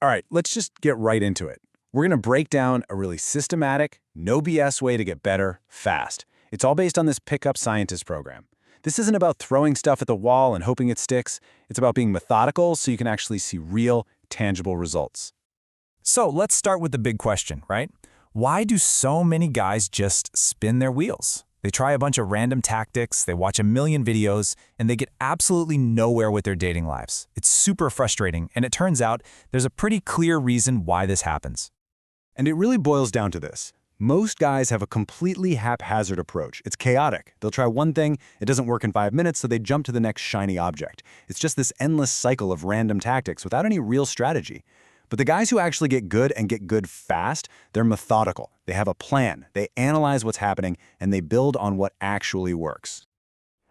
All right, let's just get right into it. We're going to break down a really systematic, no BS way to get better fast. It's all based on this Pickup Scientist program. This isn't about throwing stuff at the wall and hoping it sticks. It's about being methodical so you can actually see real, tangible results. So let's start with the big question, right? Why do so many guys just spin their wheels? They try a bunch of random tactics, they watch a million videos, and they get absolutely nowhere with their dating lives. It's super frustrating, and it turns out there's a pretty clear reason why this happens. And it really boils down to this. Most guys have a completely haphazard approach. It's chaotic. They'll try one thing, it doesn't work in 5 minutes, so they jump to the next shiny object. It's just this endless cycle of random tactics without any real strategy. But the guys who actually get good and get good fast, they're methodical. They have a plan, they analyze what's happening, and they build on what actually works.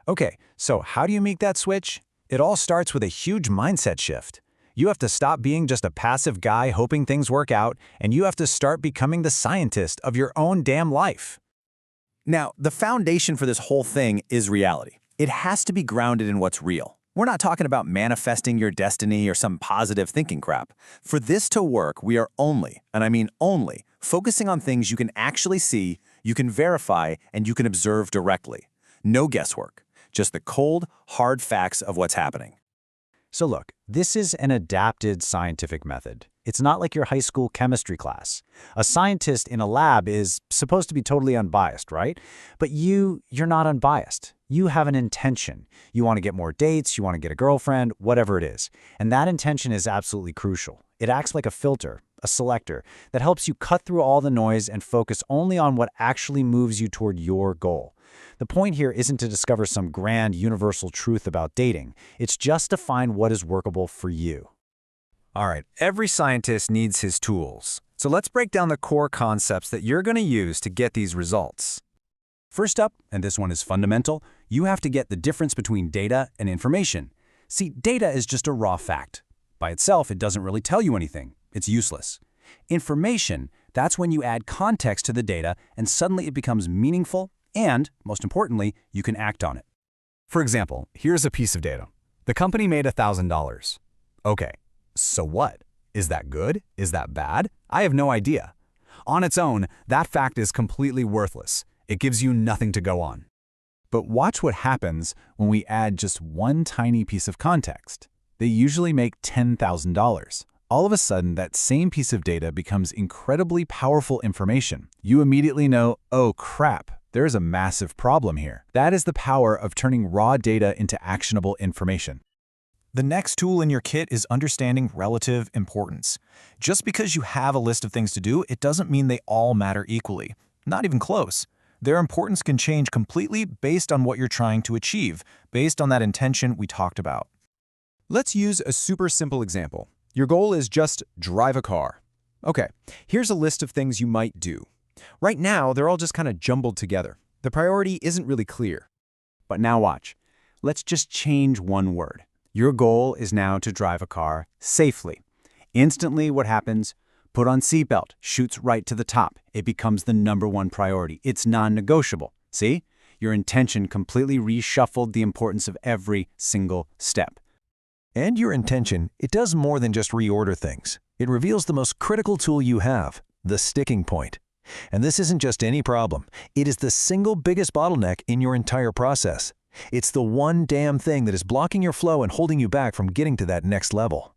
Okay, so how do you make that switch? It all starts with a huge mindset shift. You have to stop being just a passive guy hoping things work out, and you have to start becoming the scientist of your own damn life. Now, the foundation for this whole thing is reality. It has to be grounded in what's real. We're not talking about manifesting your destiny or some positive thinking crap. For this to work, we are only, and I mean only, focusing on things you can actually see, you can verify, and you can observe directly. No guesswork, just the cold, hard facts of what's happening. So look, this is an adapted scientific method. It's not like your high school chemistry class. A scientist in a lab is supposed to be totally unbiased, right? But you're not unbiased. You have an intention. You want to get more dates, you want to get a girlfriend, whatever it is. And that intention is absolutely crucial. It acts like a filter, a selector, that helps you cut through all the noise and focus only on what actually moves you toward your goal. The point here isn't to discover some grand universal truth about dating. It's just to find what is workable for you. All right, every scientist needs his tools. So let's break down the core concepts that you're going to use to get these results. First up, and this one is fundamental, you have to get the difference between data and information. See, data is just a raw fact. By itself, it doesn't really tell you anything. It's useless. Information, that's when you add context to the data and suddenly it becomes meaningful and, most importantly, you can act on it. For example, here's a piece of data. The company made $1,000. Okay, so what? Is that good? Is that bad? I have no idea. On its own, that fact is completely worthless. It gives you nothing to go on. But watch what happens when we add just one tiny piece of context. They usually make $10,000. All of a sudden, that same piece of data becomes incredibly powerful information. You immediately know, oh crap, there's a massive problem here. That is the power of turning raw data into actionable information. The next tool in your kit is understanding relative importance. Just because you have a list of things to do, it doesn't mean they all matter equally. Not even close. Their importance can change completely based on what you're trying to achieve, based on that intention we talked about. Let's use a super simple example. Your goal is just drive a car. Okay, here's a list of things you might do. Right now, they're all just kind of jumbled together. The priority isn't really clear. But now watch. Let's just change one word. Your goal is now to drive a car safely. Instantly, what happens? Put on seatbelt, shoots right to the top. It becomes the #1 priority. It's non-negotiable. See? Your intention completely reshuffled the importance of every single step. And your intention, it does more than just reorder things. It reveals the most critical tool you have, the sticking point. And this isn't just any problem. It is the single biggest bottleneck in your entire process. It's the one damn thing that is blocking your flow and holding you back from getting to that next level.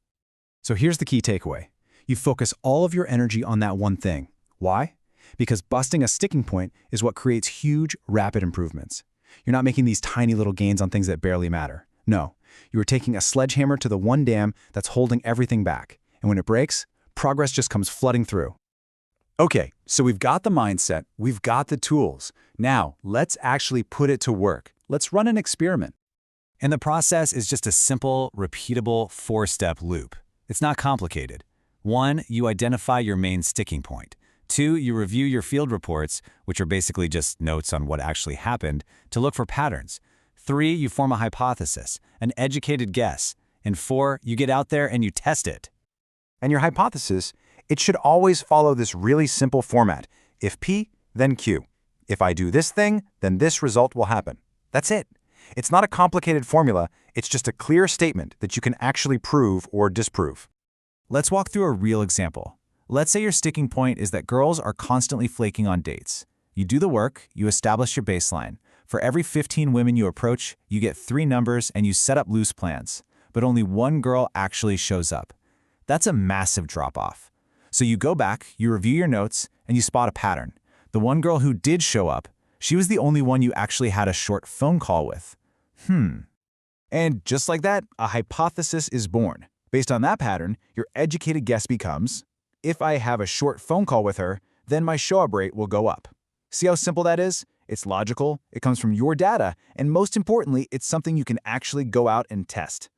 So here's the key takeaway. You focus all of your energy on that one thing. Why? Because busting a sticking point is what creates huge, rapid improvements. You're not making these tiny little gains on things that barely matter. No, you are taking a sledgehammer to the one dam that's holding everything back. And when it breaks, progress just comes flooding through. Okay, so we've got the mindset, we've got the tools. Now, let's actually put it to work. Let's run an experiment. And the process is just a simple, repeatable 4-step loop. It's not complicated. 1, you identify your main sticking point. 2, you review your field reports, which are basically just notes on what actually happened, to look for patterns. 3, you form a hypothesis, an educated guess. And 4, you get out there and you test it. And your hypothesis, it should always follow this really simple format. If P, then Q. If I do this thing, then this result will happen. That's it. It's not a complicated formula, it's just a clear statement that you can actually prove or disprove. Let's walk through a real example. Let's say your sticking point is that girls are constantly flaking on dates. You do the work, you establish your baseline. For every 15 women you approach, you get 3 numbers and you set up loose plans. But only 1 girl actually shows up. That's a massive drop-off. So you go back, you review your notes, and you spot a pattern. The 1 girl who did show up, she was the only one you actually had a short phone call with. And just like that, a hypothesis is born. Based on that pattern, your educated guess becomes, if I have a short phone call with her, then my show-up rate will go up. See how simple that is? It's logical, it comes from your data, and most importantly, it's something you can actually go out and test.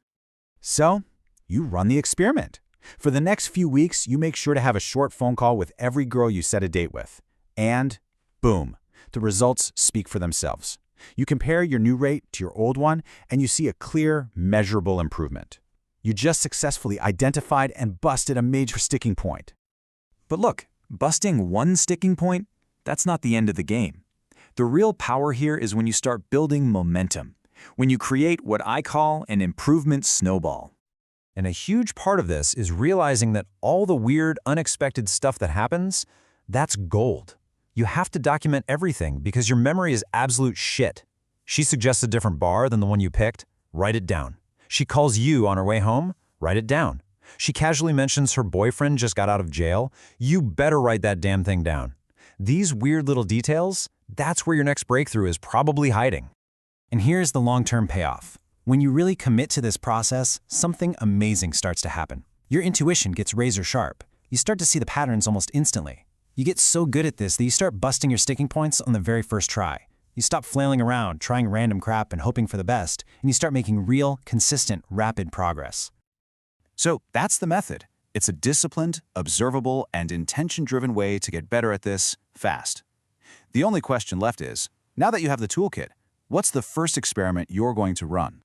So, you run the experiment. For the next few weeks, you make sure to have a short phone call with every girl you set a date with. And boom, the results speak for themselves. You compare your new rate to your old one, and you see a clear, measurable improvement. You just successfully identified and busted a major sticking point. But look, busting one sticking point, that's not the end of the game. The real power here is when you start building momentum, when you create what I call an improvement snowball. And a huge part of this is realizing that all the weird, unexpected stuff that happens, that's gold. You have to document everything because your memory is absolute shit. She suggests a different bar than the one you picked, write it down. She calls you on her way home, write it down. She casually mentions her boyfriend just got out of jail, you better write that damn thing down. These weird little details, that's where your next breakthrough is probably hiding. And here's the long-term payoff. When you really commit to this process, something amazing starts to happen. Your intuition gets razor sharp. You start to see the patterns almost instantly. You get so good at this that you start busting your sticking points on the very first try. You stop flailing around, trying random crap and hoping for the best, and you start making real, consistent, rapid progress. So that's the method. It's a disciplined, observable, and intention-driven way to get better at this fast. The only question left is, now that you have the toolkit, what's the first experiment you're going to run?